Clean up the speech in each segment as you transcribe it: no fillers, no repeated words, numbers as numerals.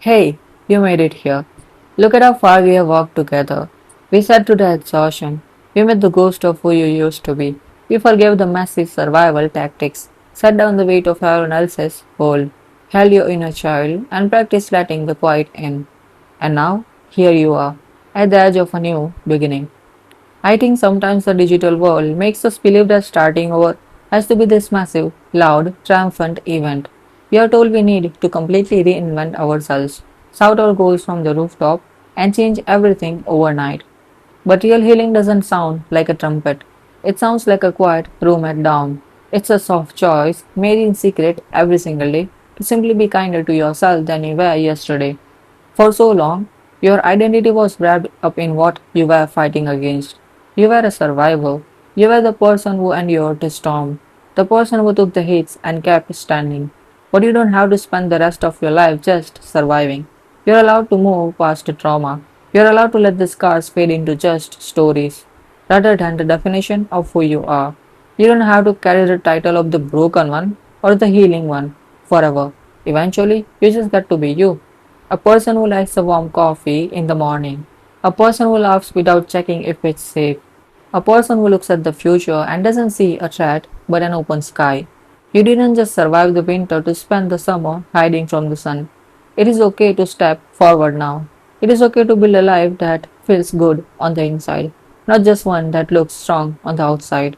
Hey, you made it here. Look at how far we have walked together. We sat to the exhaustion. We met the ghost of who you used to be. We forgave the massive survival tactics, set down the weight of everyone else's world, held your inner child, and practiced letting the quiet in. And now, here you are, at the edge of a new beginning. I think sometimes the digital world makes us believe that starting over has to be this massive, loud, triumphant event. We are told we need to completely reinvent ourselves, shout our goals from the rooftop, and change everything overnight. But real healing doesn't sound like a trumpet. It sounds like a quiet room at dawn. It's a soft choice, made in secret every single day, to simply be kinder to yourself than you were yesterday. For so long, your identity was wrapped up in what you were fighting against. You were a survivor. You were the person who endured the storm, the person who took the hits and kept standing. But you don't have to spend the rest of your life just surviving. You're allowed to move past the trauma. You're allowed to let the scars fade into just stories, rather than the definition of who you are. You don't have to carry the title of the broken one or the healing one forever. Eventually, you just get to be you. A person who likes a warm coffee in the morning. A person who laughs without checking if it's safe. A person who looks at the future and doesn't see a threat but an open sky. You didn't just survive the winter to spend the summer hiding from the sun. It is okay to step forward now. It is okay to build a life that feels good on the inside, not just one that looks strong on the outside.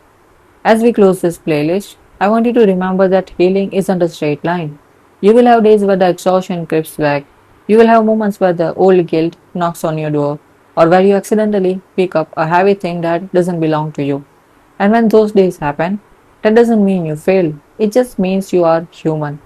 As we close this playlist, I want you to remember that healing isn't a straight line. You will have days where the exhaustion creeps back. You will have moments where the old guilt knocks on your door, or where you accidentally pick up a heavy thing that doesn't belong to you. And when those days happen, that doesn't mean you failed, it just means you are human.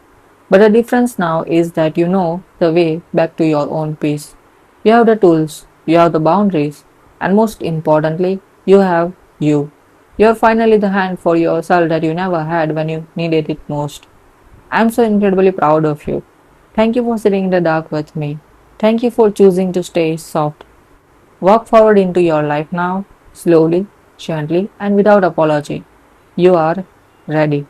But the difference now is that you know the way back to your own peace. You have the tools, you have the boundaries, and most importantly, you have you. You are finally the hand for yourself that you never had when you needed it most. I'm so incredibly proud of you. Thank you for sitting in the dark with me. Thank you for choosing to stay soft. Walk forward into your life now, slowly, gently, and without apology. You are ready.